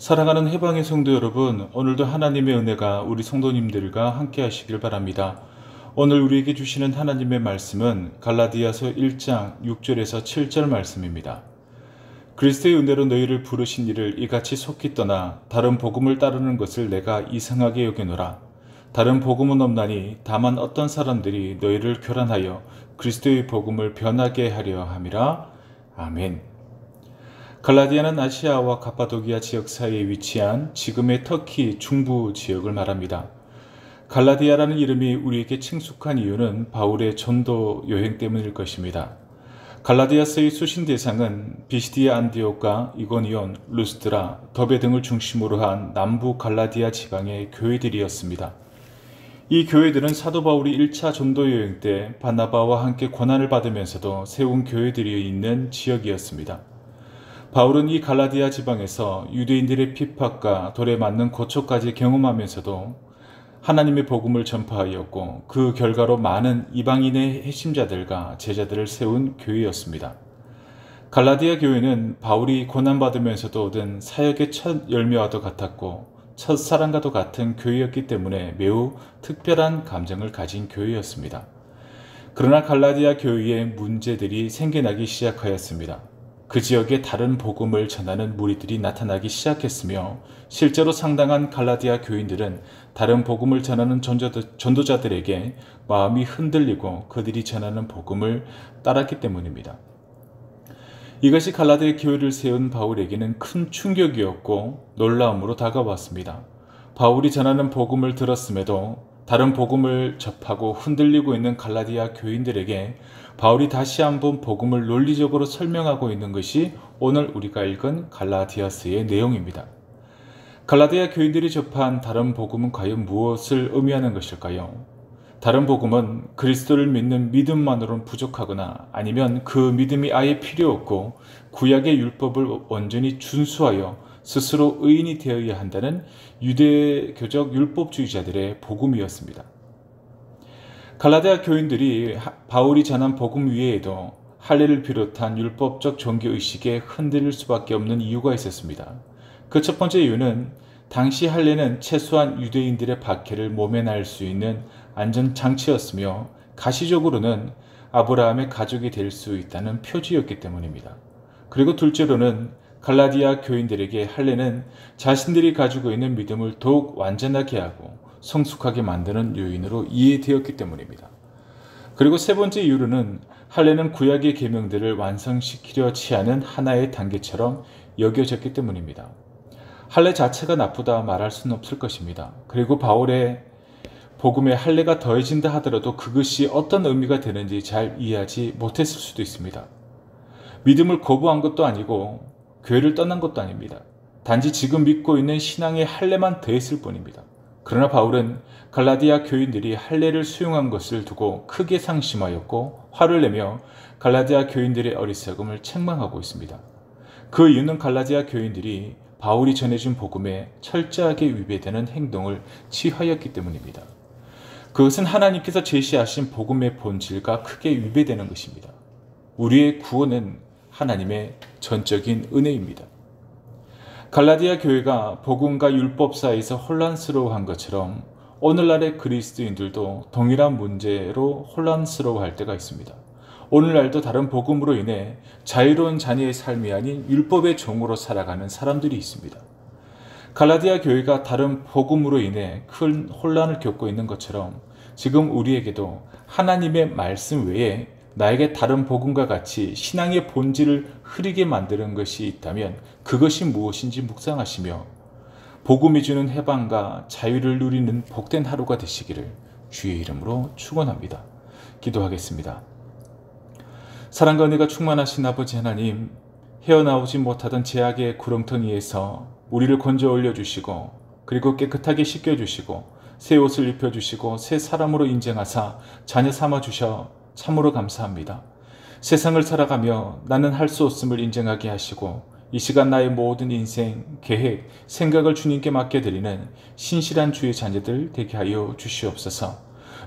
사랑하는 해방의 성도 여러분, 오늘도 하나님의 은혜가 우리 성도님들과 함께 하시길 바랍니다. 오늘 우리에게 주시는 하나님의 말씀은 갈라디아서 1장 6절에서 7절 말씀입니다. 그리스도의 은혜로 너희를 부르신 이를 이같이 속히 떠나 다른 복음을 따르는 것을 내가 이상하게 여기노라. 다른 복음은 없나니 다만 어떤 사람들이 너희를 교란하여 그리스도의 복음을 변하게 하려 함이라. 아멘. 갈라디아는 아시아와 가파도기아 지역 사이에 위치한 지금의 터키 중부 지역을 말합니다. 갈라디아라는 이름이 우리에게 친숙한 이유는 바울의 전도 여행 때문일 것입니다. 갈라디아서의 수신 대상은 비시디아 안디옥과 이고니온, 루스드라, 더베 등을 중심으로 한 남부 갈라디아 지방의 교회들이었습니다. 이 교회들은 사도 바울이 1차 전도 여행 때 바나바와 함께 고난을 받으면서도 세운 교회들이 있는 지역이었습니다. 바울은 이 갈라디아 지방에서 유대인들의 핍박과 돌에 맞는 고초까지 경험하면서도 하나님의 복음을 전파하였고 그 결과로 많은 이방인의 핵심자들과 제자들을 세운 교회였습니다. 갈라디아 교회는 바울이 고난받으면서도 얻은 사역의 첫 열매와도 같았고 첫사랑과도 같은 교회였기 때문에 매우 특별한 감정을 가진 교회였습니다. 그러나 갈라디아 교회에 문제들이 생겨나기 시작하였습니다. 그 지역에 다른 복음을 전하는 무리들이 나타나기 시작했으며 실제로 상당한 갈라디아 교인들은 다른 복음을 전하는 전도자들에게 마음이 흔들리고 그들이 전하는 복음을 따랐기 때문입니다. 이것이 갈라디아 교회를 세운 바울에게는 큰 충격이었고 놀라움으로 다가왔습니다. 바울이 전하는 복음을 들었음에도 다른 복음을 접하고 흔들리고 있는 갈라디아 교인들에게 바울이 다시 한번 복음을 논리적으로 설명하고 있는 것이 오늘 우리가 읽은 갈라디아서의 내용입니다. 갈라디아 교인들이 접한 다른 복음은 과연 무엇을 의미하는 것일까요? 다른 복음은 그리스도를 믿는 믿음만으로는 부족하거나 아니면 그 믿음이 아예 필요 없고 구약의 율법을 온전히 준수하여 스스로 의인이 되어야 한다는 유대교적 율법주의자들의 복음이었습니다. 갈라디아 교인들이 바울이 전한 복음 외에도 할례를 비롯한 율법적 종교의식에 흔들릴 수밖에 없는 이유가 있었습니다. 그 첫 번째 이유는 당시 할례는 최소한 유대인들의 박해를 모면할 수 있는 안전장치였으며 가시적으로는 아브라함의 가족이 될 수 있다는 표지였기 때문입니다. 그리고 둘째로는 갈라디아 교인들에게 할례는 자신들이 가지고 있는 믿음을 더욱 완전하게 하고 성숙하게 만드는 요인으로 이해되었기 때문입니다. 그리고 세 번째 이유로는 할례는 구약의 계명들을 완성시키려 취하는 하나의 단계처럼 여겨졌기 때문입니다. 할례 자체가 나쁘다 말할 수는 없을 것입니다. 그리고 바울의 복음에 할례가 더해진다 하더라도 그것이 어떤 의미가 되는지 잘 이해하지 못했을 수도 있습니다. 믿음을 거부한 것도 아니고 교회를 떠난 것도 아닙니다. 단지 지금 믿고 있는 신앙의 할례만 더했을 뿐입니다. 그러나 바울은 갈라디아 교인들이 할례를 수용한 것을 두고 크게 상심하였고 화를 내며 갈라디아 교인들의 어리석음을 책망하고 있습니다. 그 이유는 갈라디아 교인들이 바울이 전해준 복음에 철저하게 위배되는 행동을 취하였기 때문입니다. 그것은 하나님께서 제시하신 복음의 본질과 크게 위배되는 것입니다. 우리의 구원은 하나님의 전적인 은혜입니다. 갈라디아 교회가 복음과 율법 사이에서 혼란스러워한 것처럼 오늘날의 그리스도인들도 동일한 문제로 혼란스러워할 때가 있습니다. 오늘날도 다른 복음으로 인해 자유로운 자녀의 삶이 아닌 율법의 종으로 살아가는 사람들이 있습니다. 갈라디아 교회가 다른 복음으로 인해 큰 혼란을 겪고 있는 것처럼 지금 우리에게도 하나님의 말씀 외에 나에게 다른 복음과 같이 신앙의 본질을 흐리게 만드는 것이 있다면 그것이 무엇인지 묵상하시며 복음이 주는 해방과 자유를 누리는 복된 하루가 되시기를 주의 이름으로 축원합니다. 기도하겠습니다. 사랑과 은혜가 충만하신 아버지 하나님, 헤어나오지 못하던 제약의 구렁텅이에서 우리를 건져 올려주시고 그리고 깨끗하게 씻겨주시고 새 옷을 입혀주시고 새 사람으로 인정하사 자녀 삼아주셔 참으로 감사합니다. 세상을 살아가며 나는 할 수 없음을 인정하게 하시고 이 시간 나의 모든 인생, 계획, 생각을 주님께 맡겨드리는 신실한 주의 자녀들 되게 하여 주시옵소서.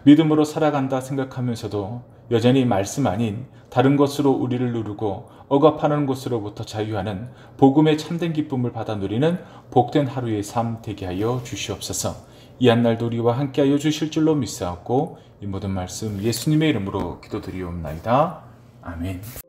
믿음으로 살아간다 생각하면서도 여전히 말씀 아닌 다른 것으로 우리를 누르고 억압하는 것으로부터 자유하는 복음의 참된 기쁨을 받아 누리는 복된 하루의 삶 되게 하여 주시옵소서. 이 한날도 우리와 함께하여 주실 줄로 믿사옵고 이 모든 말씀 예수님의 이름으로 기도드리옵나이다. 아멘.